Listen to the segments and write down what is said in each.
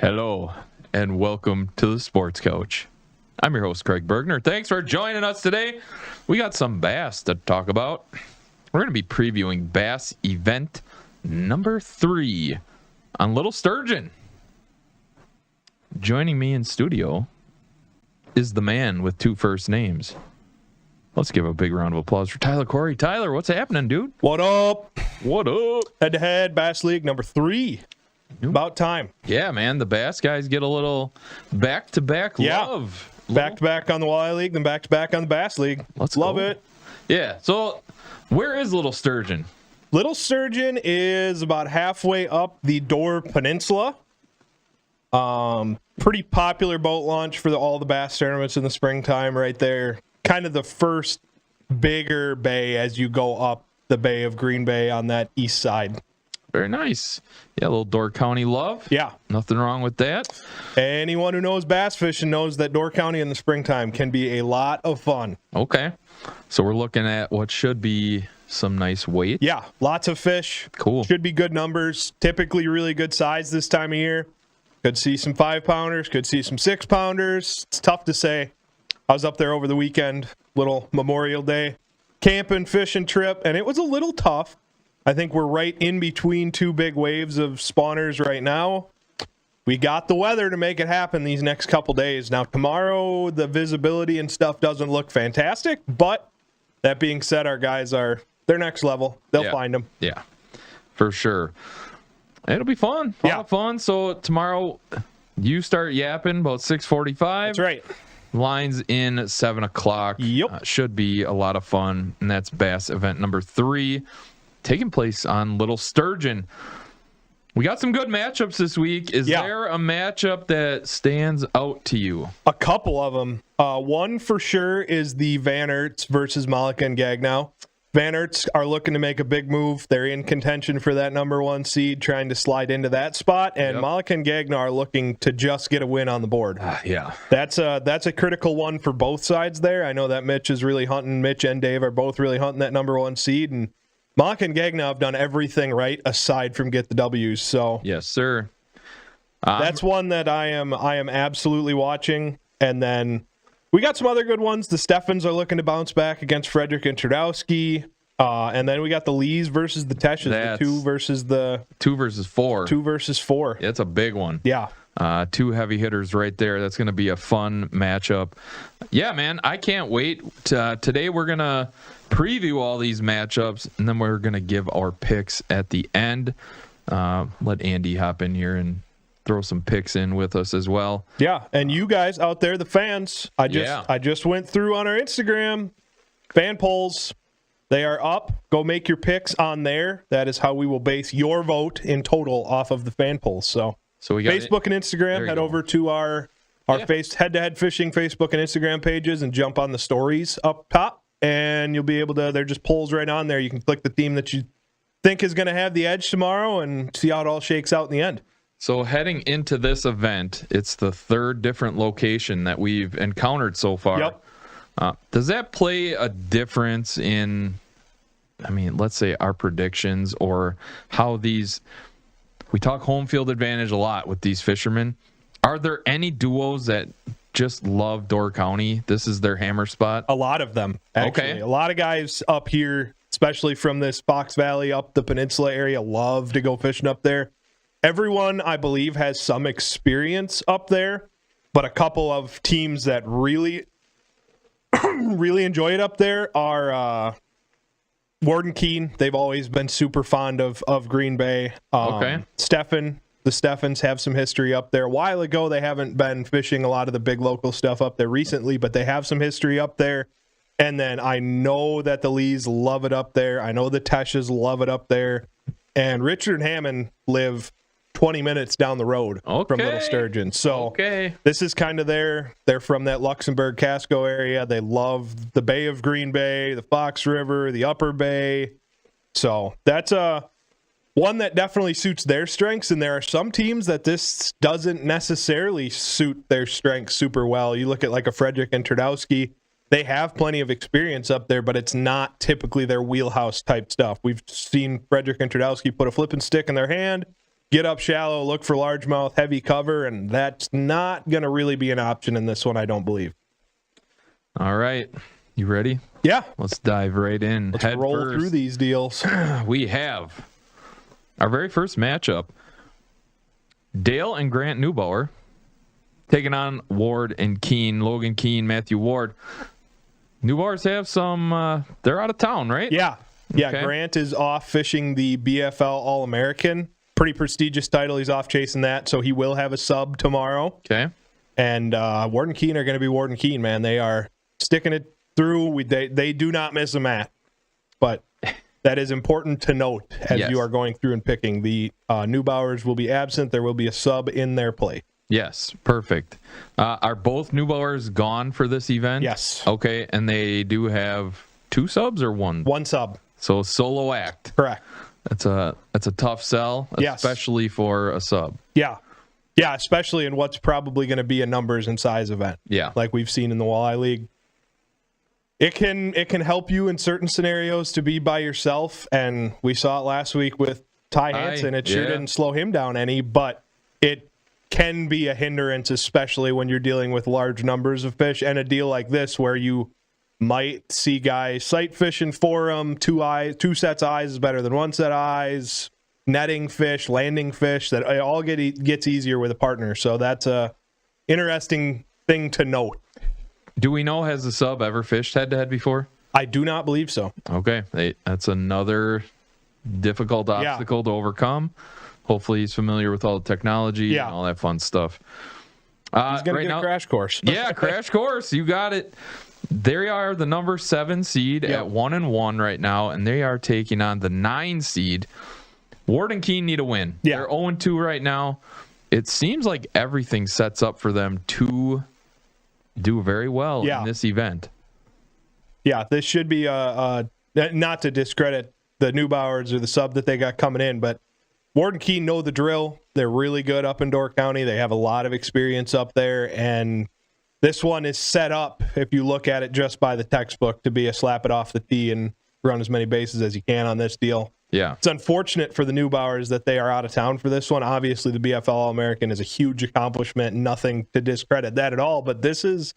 Hello, and welcome to the Sports Coach. I'm your host, Craig Bergner. Thanks for joining us today. We got some bass to talk about. We're going to be previewing bass event number 3 on Little Sturgeon. Joining me in studio is the man with 2 first names. Let's give a big round of applause for Tyler Corey. Tyler, what's happening, dude? What up? What up? Head-to-head Bass League number 3. About time. Yeah, man. The bass guys get a little back-to-back love. Back-to-back on the Walleye League, then back-to-back on the Bass League. Let's love go. it. Yeah. So, where is Little Sturgeon? Little Sturgeon is about halfway up the Door Peninsula. Pretty popular boat launch for all the bass tournaments in the springtime right there. Kind of the first bigger bay as you go up the Bay of Green Bay on that east side. Very nice. Yeah, a little Door County love. Yeah. Nothing wrong with that. Anyone who knows bass fishing knows that Door County in the springtime can be a lot of fun. Okay. So we're looking at what should be some nice weight. Yeah, lots of fish. Cool. Should be good numbers. Typically really good size this time of year. Could see some 5-pounders, could see some 6-pounders. It's tough to say. I was up there over the weekend, little Memorial Day camping, fishing trip, and it was a little tough. I think we're right in between 2 big waves of spawners right now. We got the weather to make it happen these next couple days. Now, tomorrow, the visibility and stuff doesn't look fantastic, but that being said, our guys they're next level. They'll find them. Yeah, for sure. It'll be fun. A lot of fun. So tomorrow, you start yapping about 6:45. That's right. Lines in 7 o'clock. Yep. Should be a lot of fun, and that's Bass event number 3. Taking place on Little Sturgeon. We got some good matchups this week. Is there a matchup that stands out to you? A couple of them. One for sure is the Van Aerts versus Malika and Gagnow. Van Aerts are looking to make a big move. They're in contention for that number 1 seed, trying to slide into that spot. And Malika and Gagnow are looking to just get a win on the board. That's a critical one for both sides there. I know that Mitch is really hunting. Mitch and Dave are both really hunting that number 1 seed. And Malika and Gagnow have done everything right aside from get the W's. So yes, sir. That's one that I am absolutely watching. And then we got some other good ones. The Steffens are looking to bounce back against Frederick and Trudowski. And then we got the Lees versus the Teshes, the 2 versus 4. 2 versus 4. It's a big one. Yeah. 2 heavy hitters right there. That's going to be a fun matchup. Yeah, man, I can't wait. Today we're going to preview all these matchups, and then we're going to give our picks at the end. Let Andy hop in here and throw some picks in with us as well. Yeah, and you guys out there, the fans, I just went through on our Instagram fan polls. They are up. Go make your picks on there. That is how we will base your vote in total off of the fan polls. So we got Facebook and Instagram. Head over to our Head2Head Fishing Facebook and Instagram pages and jump on the stories up top. And you'll be able to, they're just polls right on there. You can click the team that you think is going to have the edge tomorrow and see how it all shakes out in the end. So heading into this event, it's the 3rd different location that we've encountered so far. Yep. Does that play a difference in, let's say our predictions or how these, we talk home field advantage a lot with these fishermen. Are there any duos that just love Door County? This is their hammer spot? A lot of them, actually. Okay. A lot of guys up here, especially from this Fox Valley up the peninsula area, love to go fishing up there. Everyone, I believe, has some experience up there, but a couple of teams that really, really enjoy it up there are Warden Keene. They've always been super fond of Green Bay. Steffen. The Steffens have some history up there. A while ago, they haven't been fishing a lot of the big local stuff up there recently, but they have some history up there. And then I know that the Lees love it up there. I know the Teshes love it up there. And Richard and Hammond live 20 minutes down the road from Little Sturgeon. So this is kind of they're from that Luxembourg, Casco area. They love the Bay of Green Bay, the Fox River, the Upper Bay. So that's one that definitely suits their strengths, and there are some teams that this doesn't necessarily suit their strengths super well. You look at like a Frederick and Trudowski, they have plenty of experience up there, but it's not typically their wheelhouse type stuff. We've seen Frederick and Trudowski put a flipping stick in their hand, get up shallow, look for largemouth, heavy cover, and that's not going to really be an option in this one, I don't believe. All right. You ready? Yeah. Let's dive right in. Let's roll through these deals. We have our very first matchup. Dale and Grant Neubauer taking on Ward and Keene. Logan Keene, Matthew Ward. Neubauers have some, they're out of town, right? Yeah. Yeah, Okay. Grant is off fishing the BFL All-American. Pretty prestigious title. He's off chasing that, so he will have a sub tomorrow. Okay. And Ward and Keene are going to be Ward and Keene, man. They are sticking it through. They do not miss a mat. But that is important to note as Yes. you are going through and picking. The Neubauers will be absent. There will be a sub in their play. Yes, perfect. Are both Neubauers gone for this event? Yes. Okay, and they do have 2 subs or 1? One sub. So solo act. Correct. That's a tough sell, Yes. especially for a sub. Yeah. Yeah, especially in what's probably going to be a numbers and size event. Yeah. Like we've seen in the Walleye League. It can help you in certain scenarios to be by yourself, and we saw it last week with Ty Hansen. It sure didn't slow him down any, but it can be a hindrance, especially when you're dealing with large numbers of fish, and a deal like this where you might see guys sight fishing for them. 2 sets of eyes is better than 1 set of eyes. Netting fish, landing fish, that it all gets easier with a partner. So that's a interesting thing to note. Do we know, has the sub ever fished head-to-head before? I do not believe so. Okay, that's another difficult obstacle to overcome. Hopefully he's familiar with all the technology and all that fun stuff. He's going to get a crash course. Yeah, crash course. You got it. They are the number 7 seed at 1-1 right now, and they are taking on the 9 seed. Ward and Keene need a win. Yeah. They're 0-2 right now. It seems like everything sets up for them to do very well in this event. Yeah, this should be not to discredit the Neubauers or the sub that they got coming in, but Ward and Keene know the drill. They're really good up in Door County. They have a lot of experience up there, and this one is set up, if you look at it just by the textbook, to be a slap it off the tee and run as many bases as you can on this deal. Yeah. It's unfortunate for the Neubauers that they are out of town for this one. Obviously, the BFL All-American is a huge accomplishment, nothing to discredit that at all, but this is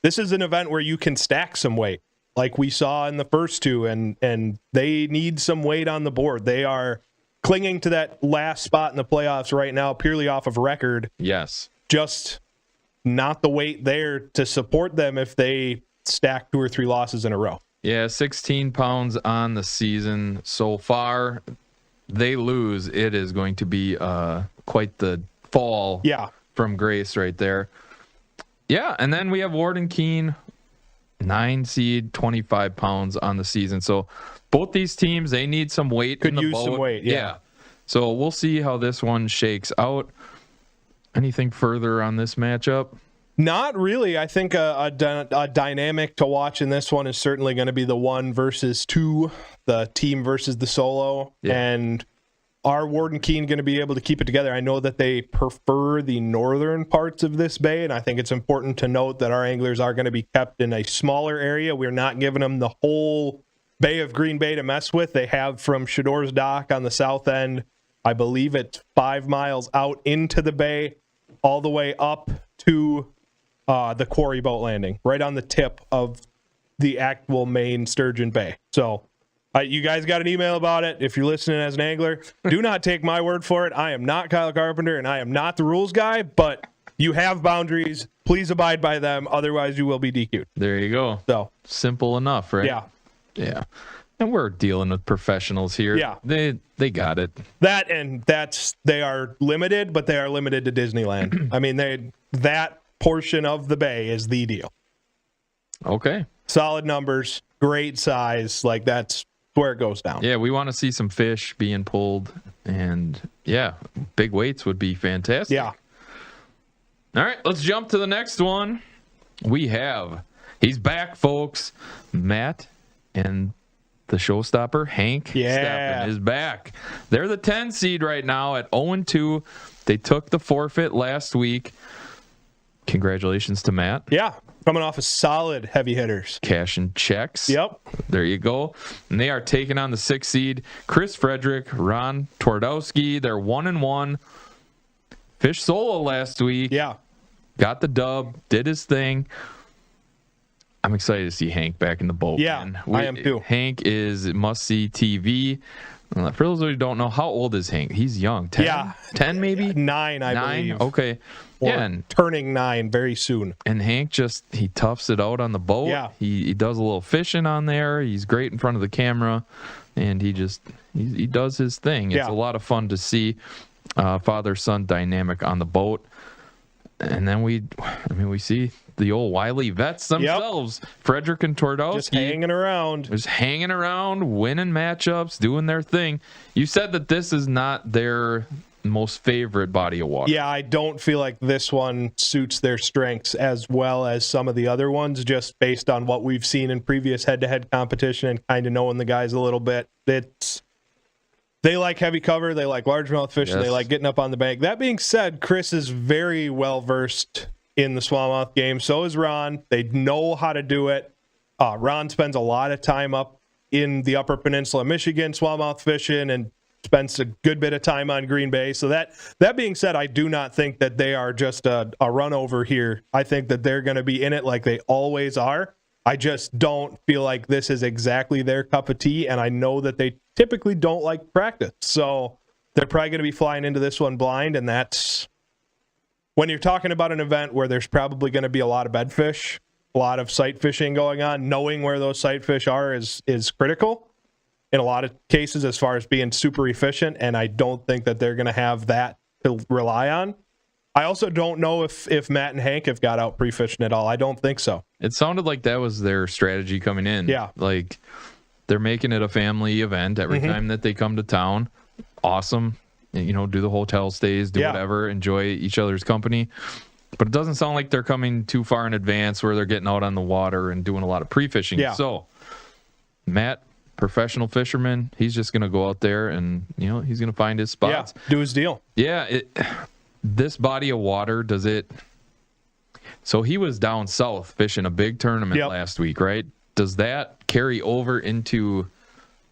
an event where you can stack some weight, like we saw in the first 2, and they need some weight on the board. They are clinging to that last spot in the playoffs right now purely off of record. Yes. Just not the weight there to support them if they stack 2 or 3 losses in a row. Yeah, 16 pounds on the season so far. They lose, it is going to be quite the fall from grace right there. Yeah, and then we have Ward and Keene, 9 seed, 25 pounds on the season. So both these teams, they need some weight in the boat. Could use some weight, yeah. So we'll see how this one shakes out. Anything further on this matchup? Not really. I think a dynamic to watch in this one is certainly going to be the 1 versus 2, the team versus the solo. Yeah. And are Ward and Keene going to be able to keep it together? I know that they prefer the northern parts of this bay, and I think it's important to note that our anglers are going to be kept in a smaller area. We're not giving them the whole Bay of Green Bay to mess with. They have from Shador's Dock on the south end, I believe it's 5 miles out into the bay, all the way up to the quarry boat landing, right on the tip of the actual main Sturgeon Bay. So you guys got an email about it. If you're listening as an angler, do not take my word for it. I am not Kyle Carpenter, and I am not the rules guy, but you have boundaries. Please abide by them. Otherwise, you will be DQ'd. There you go. So simple enough, right? Yeah. Yeah. And we're dealing with professionals here. Yeah. They got it. They are limited, but they are limited to Disneyland. I mean, that portion of the bay is the deal. Okay. Solid numbers, great size. Like, that's where it goes down. Yeah, we want to see some fish being pulled, and yeah, big weights would be fantastic. Yeah. All right, let's jump to the next one. He's back, folks. Matt and the showstopper, Hank Steffen, is back. They're the 10 seed right now at 0-2. They took the forfeit last week. Congratulations to Matt. Yeah. Coming off a solid heavy hitters. Cashing checks. Yep. There you go. And they are taking on the 6th seed, Chris Frederick, Ron Twardowski. They're 1-1. Fish solo last week. Yeah. Got the dub, did his thing. I'm excited to see Hank back in the boat. Yeah, man. I am too. Hank is must-see TV. For those who don't know, how old is Hank? He's young. 10? Yeah. 10 maybe? 9, I believe. Okay. Yeah, and turning 9 very soon. And Hank he toughs it out on the boat. Yeah. He does a little fishing on there. He's great in front of the camera, and he does his thing. It's a lot of fun to see father-son dynamic on the boat. And then we see the old wily vets themselves, Frederick and Twardowski. Just hanging around. Winning matchups, doing their thing. You said that this is not their most favorite body of water. Yeah, I don't feel like this one suits their strengths as well as some of the other ones, just based on what we've seen in previous head-to-head competition and kind of knowing the guys a little bit. They like heavy cover, they like largemouth fishing, They like getting up on the bank. That being said, Chris is very well versed in the smallmouth game. So is Ron. They know how to do it. Ron spends a lot of time up in the Upper Peninsula, Michigan, smallmouth fishing, and spends a good bit of time on Green Bay. So that being said, I do not think that they are just a run over here. I think that they're going to be in it like they always are. I just don't feel like this is exactly their cup of tea, and I know that they typically don't like practice. So they're probably going to be flying into this one blind, and that's when you're talking about an event where there's probably going to be a lot of bedfish, a lot of sight fishing going on. Knowing where those sight fish are is critical in a lot of cases as far as being super efficient, and I don't think that they're going to have that to rely on. I also don't know if Matt and Hank have got out pre-fishing at all. I don't think so. It sounded like that was their strategy coming in. Yeah. Like they're making it a family event every time that they come to town. Awesome. You know, do the hotel stays, do whatever, enjoy each other's company. But it doesn't sound like they're coming too far in advance where they're getting out on the water and doing a lot of pre-fishing. Yeah. So Matt, professional fisherman, he's just going to go out there and, he's going to find his spots. Yeah, do his deal. Yeah. This body of water, does it... So he was down south fishing a big tournament last week, right? Does that carry over into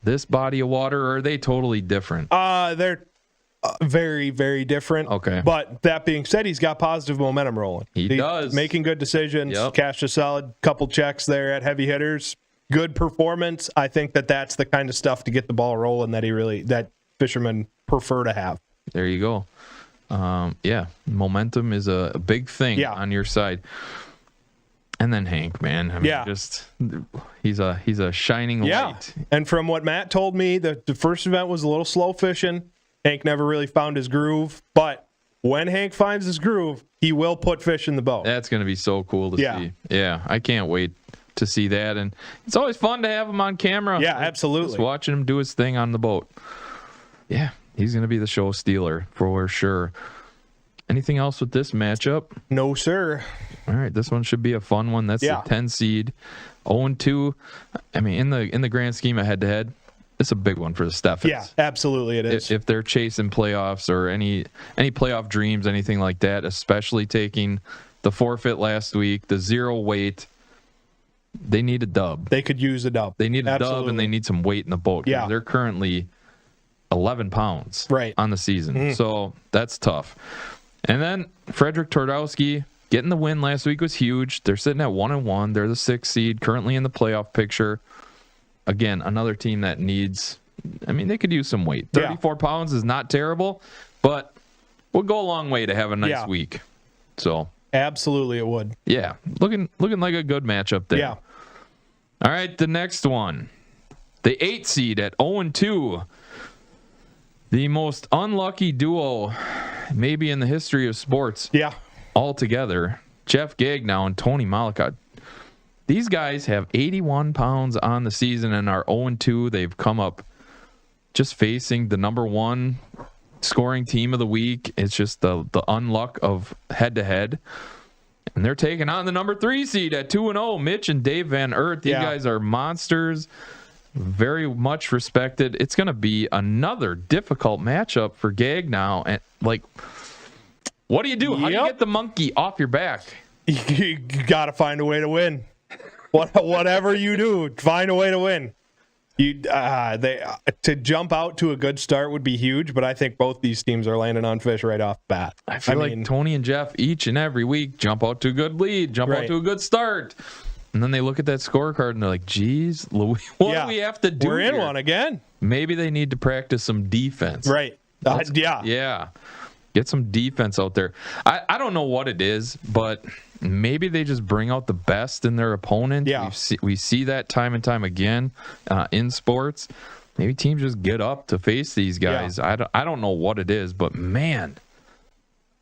this body of water, or are they totally different? They're very, very different. Okay. But that being said, he's got positive momentum rolling. He does. Making good decisions, cashed a solid couple checks there at heavy hitters. Good performance. I think that's the kind of stuff to get the ball rolling that fishermen prefer to have. There you go. Momentum is a big thing on your side. And then Hank, man, I mean, he's a shining light. And from what Matt told me, the first event was a little slow fishing. Hank never really found his groove, but when Hank finds his groove, he will put fish in the boat. That's going to be so cool to see. Yeah, I can't wait to see that, and it's always fun to have him on camera. Yeah, absolutely. Just watching him do his thing on the boat. Yeah. He's going to be the show stealer for sure. Anything else with this matchup? No, sir. All right, this one should be a fun one. That's the 10 seed, 0-2. I mean, in the grand scheme of head-to-head, it's a big one for the Steffens. Yeah, absolutely it is. If they're chasing playoffs or any playoff dreams, anything like that, especially taking the forfeit last week, the 0 weight, they need a dub. They could use a dub. They need a dub, and they need some weight in the boat. Yeah. They're currently 11 pounds on the season. So that's tough. And then Frederick Twardowski getting the win last week was huge. They're sitting at 1-1. They're the 6th seed, currently in the playoff picture. Again, another team that needs, they could use some weight. 34 pounds is not terrible, but would go a long way to have a nice week. So absolutely it would. Yeah. Looking like a good matchup there. Yeah. All right, the next one. The 8th seed at 0-2. The most unlucky duo maybe in the history of sports. Yeah. Altogether. Jeff Gagnow and Tony Malacott. These guys have 81 pounds on the season and are 0-2. They've come up just facing the number 1 scoring team of the week. It's just the unluck of head-to-head. And they're taking on the number 3 seed at 2-0. Mitch and Dave Van Earth. These guys are monsters. Very much respected. It's going to be another difficult matchup for Gagnow. And what do you do? How do you get the monkey off your back? you got to find a way to win. Whatever you do, find a way to win. To jump out to a good start would be huge, but I think both these teams are landing on fish right off the bat. I feel like Tony and Jeff each and every week jump out to a good lead, jump out to a good start. And then they look at that scorecard and they're like, geez, what do we have to do? We're in one again. Maybe they need to practice some defense. Right. Yeah. Get some defense out there. I don't know what it is, but maybe they just bring out the best in their opponent. Yeah. We see that time and time again in sports. Maybe teams just get up to face these guys. Yeah. I don't know what it is, but man,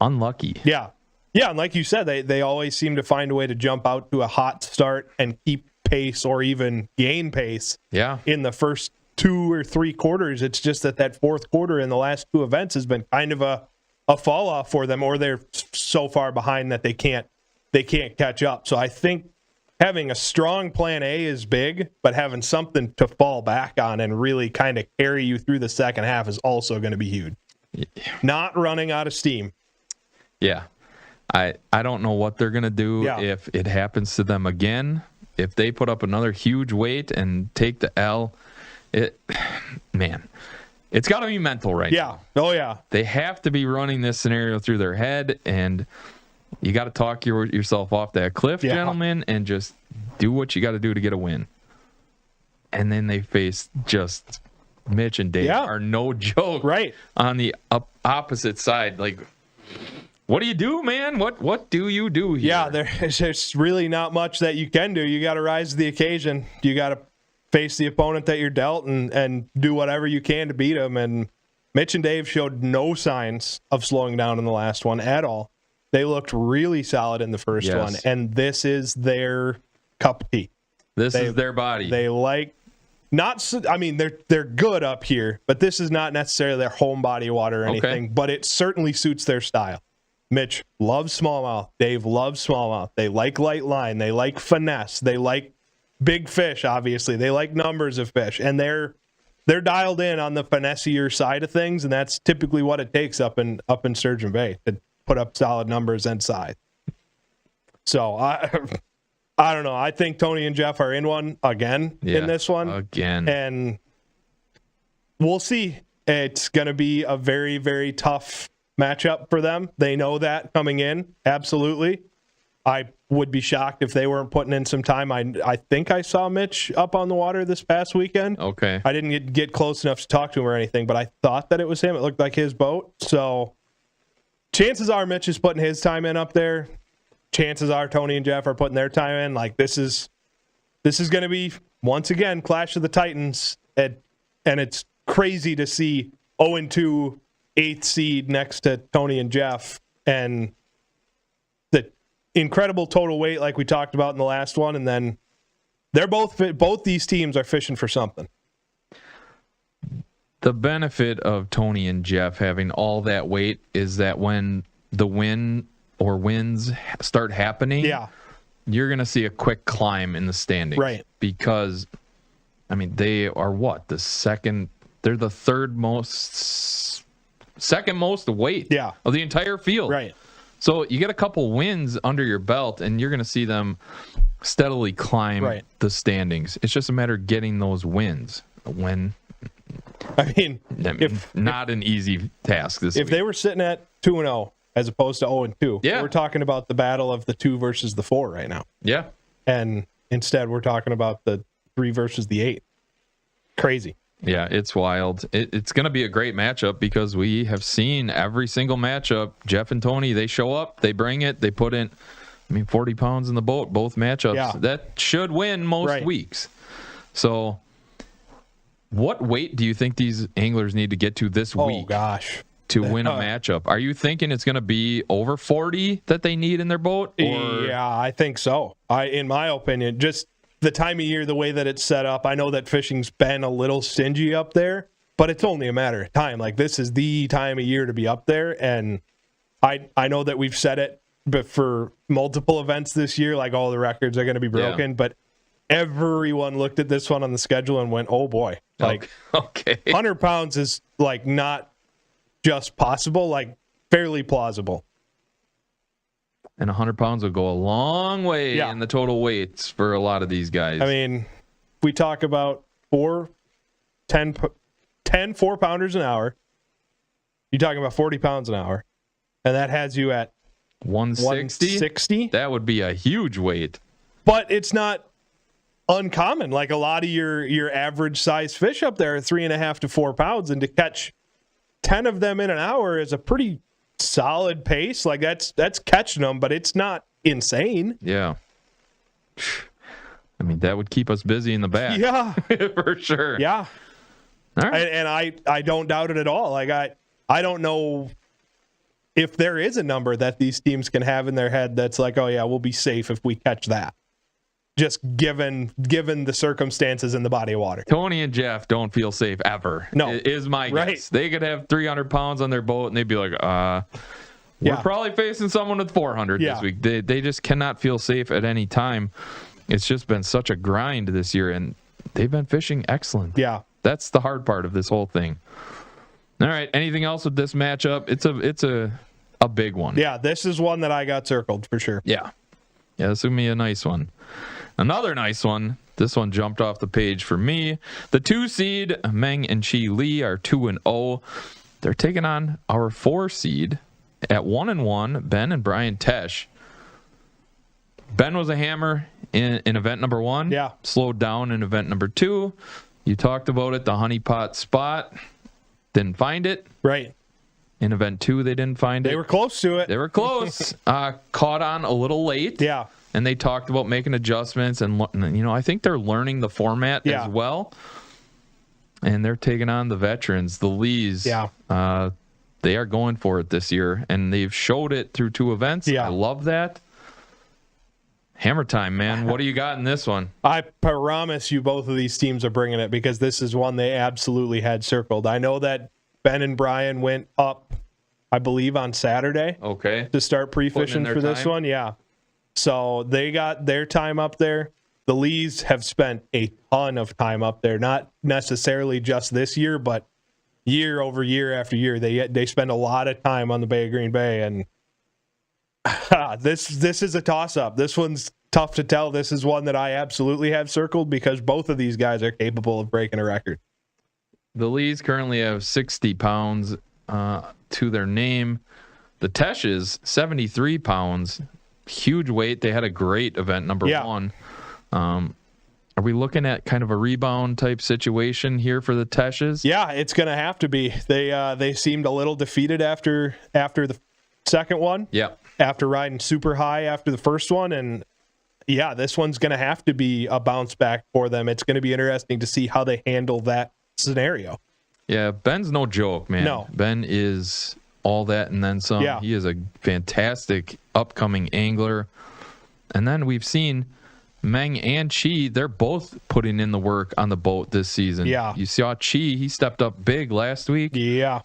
unlucky. Yeah. Yeah, and like you said, they always seem to find a way to jump out to a hot start and keep pace or even gain pace. Yeah. In the first 2 or 3 quarters. It's just that fourth quarter in the last 2 events has been kind of a fall off for them, or they're so far behind that they can't catch up. So I think having a strong plan A is big, but having something to fall back on and really kind of carry you through the second half is also going to be huge. Yeah. Not running out of steam. Yeah. I don't know what they're going to do if it happens to them again. If they put up another huge weight and take the L, it's got to be mental right now. Oh, yeah. They have to be running this scenario through their head, and you got to talk yourself off that cliff, gentlemen, and just do what you got to do to get a win. And then they face just Mitch and Dave are no joke on the opposite side. Like, what do you do, man? What do you do here? Yeah, there's really not much that you can do. You got to rise to the occasion. You got to face the opponent that you're dealt and do whatever you can to beat them. And Mitch and Dave showed no signs of slowing down in the last one at all. They looked really solid in the first one, and this is their cup of tea. This is their body. They they're good up here, but this is not necessarily their home body of water or anything, but it certainly suits their style. Mitch loves smallmouth. Dave loves smallmouth. They like light line. They like finesse. They like big fish, obviously. They like numbers of fish. And they're dialed in on the finessier side of things, and that's typically what it takes up in Sturgeon Bay to put up solid numbers and size. So I don't know. I think Tony and Jeff are in one again in this one. Again. And we'll see. It's going to be a very, very tough matchup for them. They know that coming in. Absolutely. I would be shocked if they weren't putting in some time. I think I saw Mitch up on the water this past weekend. Okay. I didn't get close enough to talk to him or anything, but I thought that it was him. It looked like his boat. So chances are Mitch is putting his time in up there. Chances are Tony and Jeff are putting their time in. Like, this is going to be, once again, Clash of the Titans. And it's crazy to see 0-2 8th seed next to Tony and Jeff, and the incredible total weight like we talked about in the last one. And then they're both these teams are fishing for something. The benefit of Tony and Jeff having all that weight is that when the win or wins start happening, you're going to see a quick climb in the standings. Right. Because, they are they're the second most weight of the entire field. Right. So you get a couple wins under your belt, and you're going to see them steadily climb the standings. It's just a matter of getting those wins. Not an easy task this week. If they were sitting at 2-0 as opposed to 0-2, we're talking about the battle of the 2 versus the 4 right now. Yeah. And instead we're talking about the 3 versus the 8. Crazy. Yeah, it's wild. It's going to be a great matchup because we have seen every single matchup. Jeff and Tony, they show up, they bring it, they put in, 40 pounds in the boat, both matchups. Yeah. That should win most weeks. So what weight do you think these anglers need to get to this week to win a matchup? Are you thinking it's going to be over 40 that they need in their boat? Or? Yeah, I think so. In my opinion, just the time of year, the way that it's set up, I know that fishing's been a little stingy up there, but it's only a matter of time. Like, this is the time of year to be up there, and I know that we've said it, but for multiple events this year, like, all the records are going to be broken, but everyone looked at this one on the schedule and went, oh boy, like, 100 pounds is like not just possible, like fairly plausible. And 100 pounds will go a long way in the total weights for a lot of these guys. I mean, we talk about 10 4-pounders an hour. You're talking about 40 pounds an hour. And that has you at 160. That would be a huge weight. But it's not uncommon. Like a lot of your average size fish up there are 3.5 to 4 pounds. And to catch 10 of them in an hour is a pretty solid pace. Like that's catching them, but it's not insane. Yeah. I mean, that would keep us busy in the back. Yeah. For sure. Yeah. All right. And I don't doubt it at all. Like I don't know if there is a number that these teams can have in their head that's like, oh yeah, we'll be safe if we catch that. Just given the circumstances in the body of water. Tony and Jeff don't feel safe ever. No. Is my guess. They could have 300 pounds on their boat and they'd be like, we're probably facing someone with 400 this week. They just cannot feel safe at any time. It's just been such a grind this year, and they've been fishing excellent. Yeah. That's the hard part of this whole thing. All right. Anything else with this matchup? It's a big one. Yeah, this is one that I got circled for sure. Yeah. Yeah, this is going to be a nice one. Another nice one. This one jumped off the page for me. The 2 seed, Meng and Chi Lee, are 2-0. They're taking on our 4 seed at 1-1, Ben and Brian Tesh. Ben was a hammer in event number 1. Yeah. Slowed down in event number 2. You talked about it, the honeypot spot. Didn't find it. Right. In event 2, they didn't find it. They were close to it. They were close. Caught on a little late. Yeah. And they talked about making adjustments, and I think they're learning the format as well. And they're taking on the veterans, the Lees. Yeah. They are going for it this year, and they've showed it through 2 events. Yeah. I love that. Hammer time, man. What do you got in this one? I promise you both of these teams are bringing it because this is one they absolutely had circled. I know that Ben and Brian went up, I believe, on Saturday. Okay. To start pre-fishing for this one. Yeah. So they got their time up there. The Lees have spent a ton of time up there, not necessarily just this year, but year over year after year. They spend a lot of time on the Bay of Green Bay, and this is a toss-up. This one's tough to tell. This is one that I absolutely have circled because both of these guys are capable of breaking a record. The Lees currently have 60 pounds to their name. The Teshes, 73 pounds. Huge weight. They had a great event number 1. Are we looking at kind of a rebound type situation here for the Teshes? Yeah, it's going to have to be. They seemed a little defeated after the second one. Yeah. After riding super high after the first one, and yeah, this one's going to have to be a bounce back for them. It's going to be interesting to see how they handle that scenario. Yeah, Ben's no joke, man. No. Ben is all that and then some. Yeah. He is a fantastic upcoming angler. And then we've seen Meng and Chi, they're both putting in the work on the boat this season. Yeah. You saw Chi, he stepped up big last week. Yeah.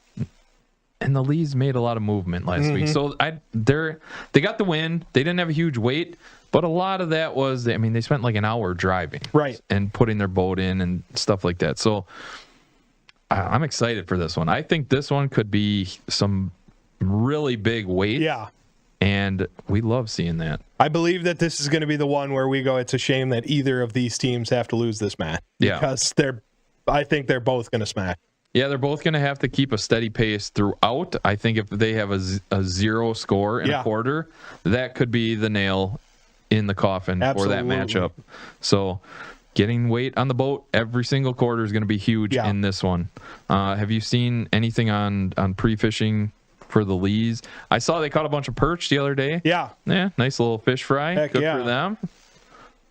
And the Lees made a lot of movement last week. So they got the win. They didn't have a huge weight, but a lot of that was, they spent like an hour driving. Right. And putting their boat in and stuff like that. So I'm excited for this one. I think this one could be some really big weight. Yeah. And we love seeing that. I believe that this is going to be the one where we go, it's a shame that either of these teams have to lose this match. Yeah. Because I think they're both going to smash. Yeah, they're both going to have to keep a steady pace throughout. I think if they have a 0 score in a quarter, that could be the nail in the coffin for that matchup. So getting weight on the boat every single quarter is going to be huge in this one. Have you seen anything on pre-fishing for the Lees? I saw they caught a bunch of perch the other day. Yeah. Yeah, nice little fish fry. Heck Good for them.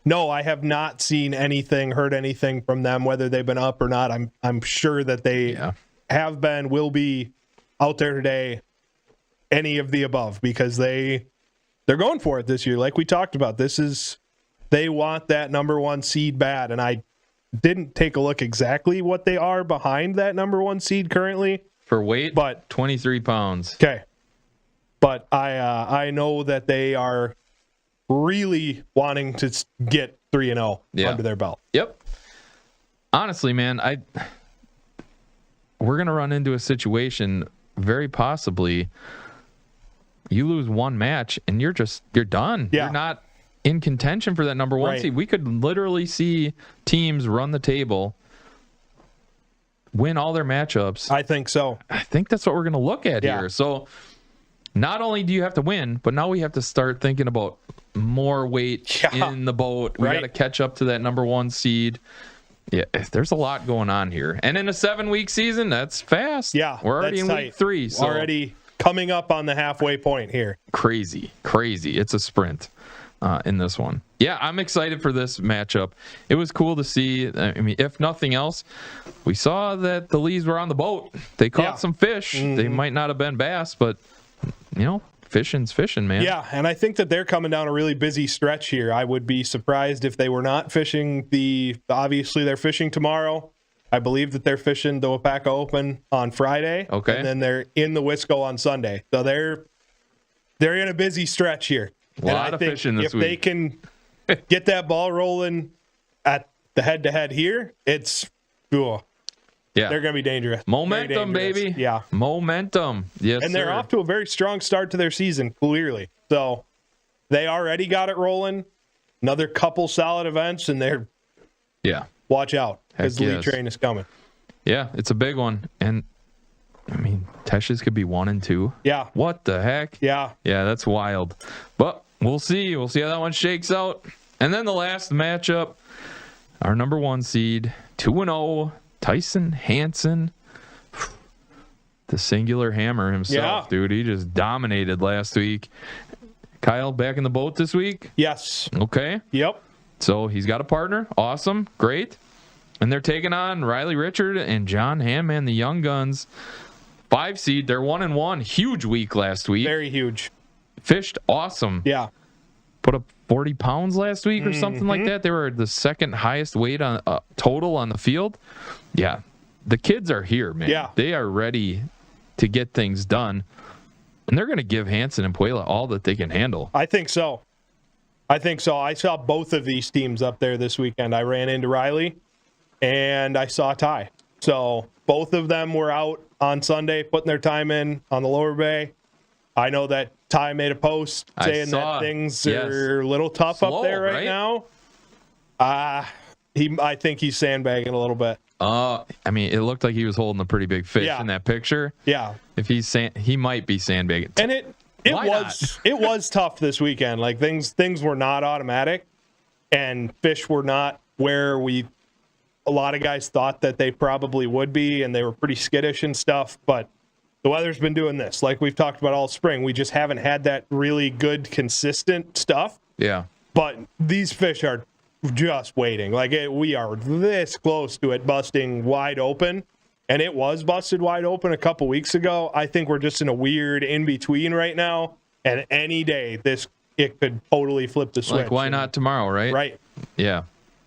No, I have not seen anything, heard anything from them, whether they've been up or not. I'm sure that they have been, will be out there today, any of the above, because they're going for it this year. Like we talked about, they want that number 1 seed bad, and I didn't take a look exactly what they are behind that number 1 seed currently. For weight, but 23 pounds. Okay. But I know that they are really wanting to get 3-0 under their belt. Yep. Honestly, man, we're going to run into a situation very possibly. you lose one match and you're done. Yeah. You're not in contention for that number one seed. We could literally see teams run the table, win all their matchups. I think so. I think that's what we're going to look at here. So not only do you have to win, but now we have to start thinking about more weight in the boat. We got to catch up to that number one seed. Yeah, there's a lot going on here. And in a 7-week season, that's fast. Yeah, we're already in week 3. So already coming up on the halfway point here. Crazy. It's a sprint in this one. Yeah, I'm excited for this matchup. It was cool to see. I mean, if nothing else, we saw that the Lees were on the boat. They caught some fish. They might not have been bass, but, fishing's fishing, man. Yeah, and I think that they're coming down a really busy stretch here. I would be surprised if they were not fishing obviously they're fishing tomorrow. I believe that they're fishing the Wapaka Open on Friday. Okay. And then they're in the Wisco on Sunday. So they're in a busy stretch here. A lot of fishing this week. If they can get that ball rolling at the head-to-head here, it's cool. Yeah. They're going to be dangerous. Momentum, baby. Yeah. Momentum. Yes, and they're off to a very strong start to their season, clearly. So they already got it rolling. Another couple solid events, and they're watch out because the lead train is coming. Yeah, it's a big one. And, I mean, Teshes could be 1 and 2. Yeah. What the heck? Yeah. Yeah, that's wild. But we'll see. We'll see how that one shakes out. And then the last matchup, our number 1 seed, 2-0, Tyson Hansen, the singular hammer himself, dude. He just dominated last week. Kyle, back in the boat this week? Yes. Okay. Yep. So he's got a partner. Awesome. Great. And they're taking on Riley Richard and John Hammond, the Young Guns. 5 seed. They're 1-1. Huge week last week. Very huge. Fished awesome. Yeah. Put up 40 pounds last week or something like that. They were the second highest weight on total on the field. Yeah. The kids are here, man. Yeah. They are ready to get things done. And they're going to give Hansen and Puela all that they can handle. I think so. I saw both of these teams up there this weekend. I ran into Riley, and I saw Ty. So both of them were out on Sunday putting their time in on the lower bay. I know that Ty made a post saying that things are a little tough up there right now. I think he's sandbagging a little bit. I mean, it looked like he was holding a pretty big fish in that picture. Yeah. If he might be sandbagging. And it was tough this weekend. Like things were not automatic, and fish were not where a lot of guys thought that they probably would be, and they were pretty skittish and stuff. But the weather's been doing this, like we've talked about all spring. We just haven't had that really good, consistent stuff. Yeah. But these fish are just waiting. Like we are this close to it busting wide open, and it was busted wide open a couple weeks ago. I think we're just in a weird in between right now, and any day it could totally flip the switch. Like why not tomorrow, right? Right. Yeah.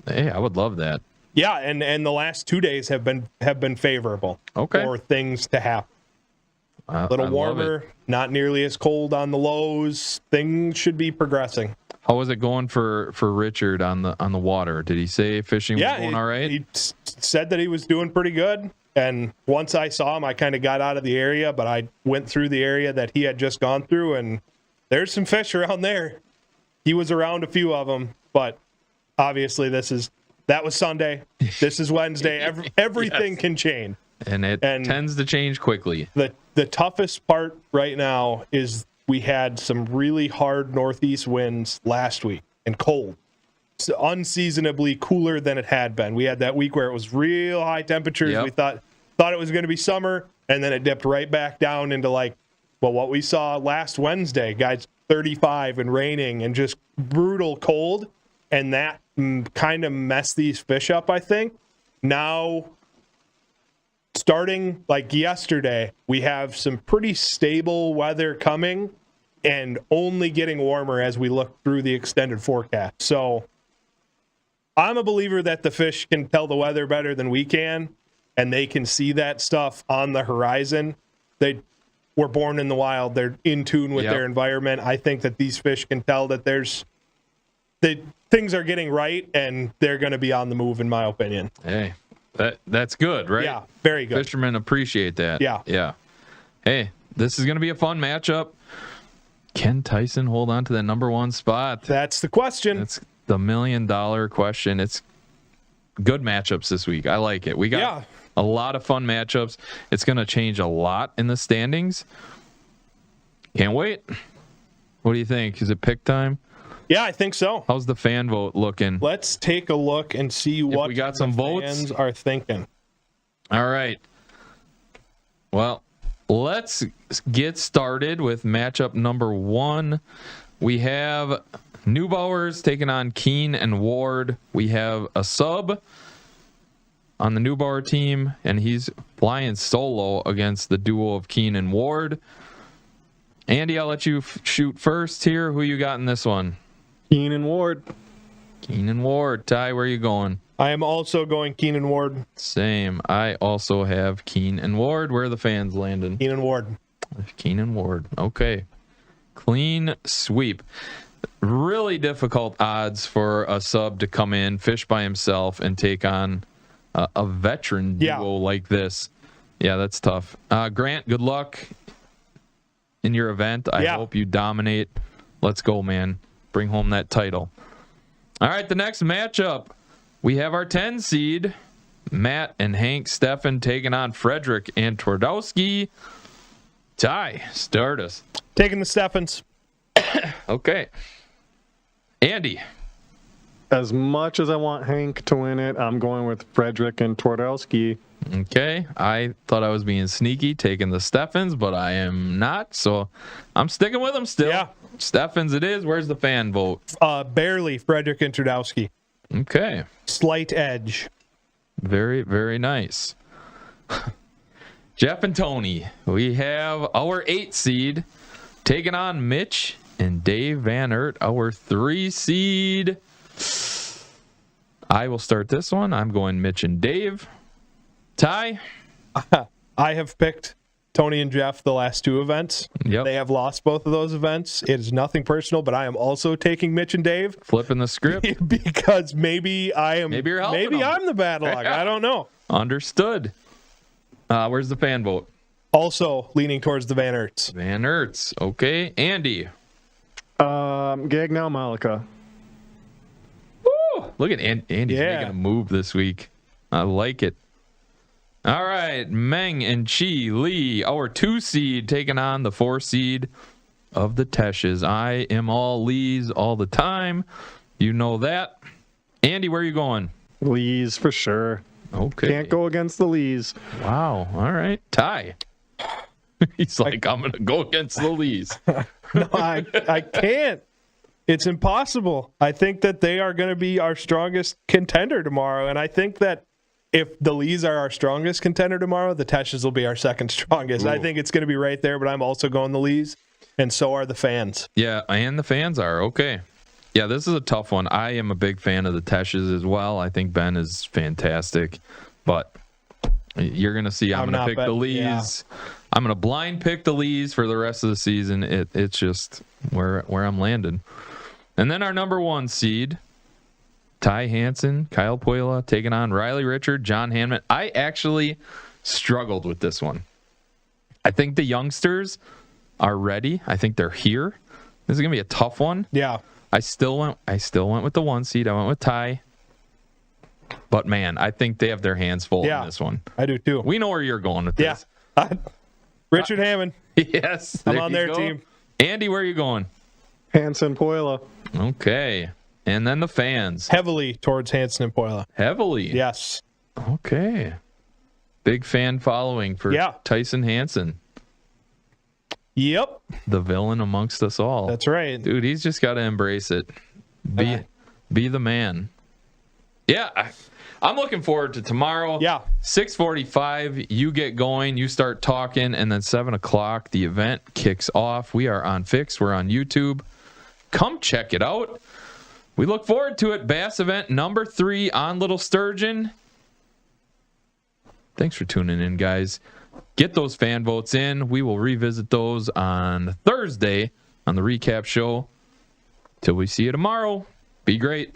Hey, I would love that. Yeah, and the last 2 days have been favorable for things to happen. A little warmer, not nearly as cold on the lows. Things should be progressing. How was it going for Richard on the water? Did he say fishing was going all right? He said that he was doing pretty good. And once I saw him, I kind of got out of the area, but I went through the area that he had just gone through, and there's some fish around there. He was around a few of them, but obviously that was Sunday. This is Wednesday. Everything can change. And it tends to change quickly. The toughest part right now is we had some really hard northeast winds last week and cold. It's unseasonably cooler than it had been. We had that week where it was real high temperatures. Yep. We thought it was going to be summer, and then it dipped right back down into what we saw last Wednesday, guys, 35 and raining and just brutal cold, and that kind of messed these fish up, I think. Now, starting like yesterday, we have some pretty stable weather coming and only getting warmer as we look through the extended forecast. So I'm a believer that the fish can tell the weather better than we can, and they can see that stuff on the horizon. They were born in the wild. They're in tune with their environment. I think that these fish can tell that things are getting right, and they're going to be on the move, in my opinion. Hey, that's good, right? Yeah, very good. Fishermen appreciate that. Yeah. Hey, this is going to be a fun matchup. Can Tyson hold on to the number one spot? That's the question. That's the $1 million question. It's good matchups this week. I like it. We got a lot of fun matchups. It's going to change a lot in the standings. Can't wait. What do you think? Is it pick time? Yeah, I think so. How's the fan vote looking? Let's take a look and see what we got some votes. Fans are thinking. All right. Well, let's get started with matchup number 1. We have Neubauer's taking on Keene and Ward. We have a sub on the Neubauer team, and he's flying solo against the duo of Keene and Ward. Andy, I'll let you shoot first here. Who you got in this one? Keene and Ward. Keene and Ward. Ty, where are you going? I am also going Keene and Ward. Same. I also have Keene and Ward. Where are the fans landing? Keene and Ward. Keene and Ward. Okay. Clean sweep. Really difficult odds for a sub to come in, fish by himself, and take on a veteran duo like this. Yeah, that's tough. Grant, good luck in your event. I hope you dominate. Let's go, man. Bring home that title. All right, the next matchup. We have our 10 seed, Matt and Hank Steffen taking on Frederick and Twardowski. Ty, start us. Taking the Steffens. Okay. Andy. As much as I want Hank to win it, I'm going with Frederick and Twardowski. Okay. I thought I was being sneaky, taking the Steffens, but I am not, so I'm sticking with them still. Yeah. Steffens it is. Where's the fan vote? Barely Frederick and Twardowski. Okay. Slight edge. Very, very nice. Jeff and Tony, we have our 8 seed taking on Mitch and Dave Van Aert, our 3 seed. I will start this one. I'm going Mitch and Dave. Ty? I have picked Tony and Jeff the last 2 events. Yep. They have lost both of those events. It is nothing personal, but I am also taking Mitch and Dave. Flipping the script. Because maybe I am. Maybe you're helping them. I'm the bad luck. I don't know. Understood. Where's the fan vote? Also leaning towards the Van Aerts. Van Aerts. Okay. Andy. Gagnow Malika. Woo! Look at Andy's making a move this week. I like it. All right. Meng and Chi Lee, our 2 seed, taking on the 4 seed of the Teshes. I am all Lees all the time. You know that. Andy, where are you going? Lees for sure. Okay. Can't go against the Lees. Wow. All right. Ty. He's like, I'm going to go against the Lees. No, I can't. It's impossible. I think that they are going to be our strongest contender tomorrow. And I think that if the Lees are our strongest contender tomorrow, the Teshes will be our second strongest. Ooh. I think it's going to be right there, but I'm also going the Lees, and so are the fans. Yeah, and the fans are. Okay. Yeah, this is a tough one. I am a big fan of the Teshes as well. I think Ben is fantastic, but you're going to see I'm going to pick the Lees. Yeah. I'm going to blind pick the Lees for the rest of the season. It's just where I'm landing. And then our number 1 seed, Ty Hansen, Kyle Puela, taking on Riley Richard, John Hanman. I actually struggled with this one. I think the youngsters are ready. I think they're here. This is going to be a tough one. Yeah. I still went with the 1 seed. I went with Ty. But, man, I think they have their hands full in this one. I do, too. We know where you're going with this. Richard Hammond. Yes. I'm on their team. Andy, where are you going? Hansen Puela. Okay. And then the fans. Heavily towards Hansen and Puela. Heavily? Yes. Okay. Big fan following for Tyson Hansen. Yep. The villain amongst us all. That's right. Dude, he's just got to embrace it. Be the man. Yeah. I'm looking forward to tomorrow. Yeah. 6:45, you get going, you start talking, and then 7 o'clock, the event kicks off. We are on Fix. We're on YouTube. Come check it out. We look forward to it. Bass event number 3 on Little Sturgeon. Thanks for tuning in, guys. Get those fan votes in. We will revisit those on Thursday on the recap show. Till we see you tomorrow. Be great.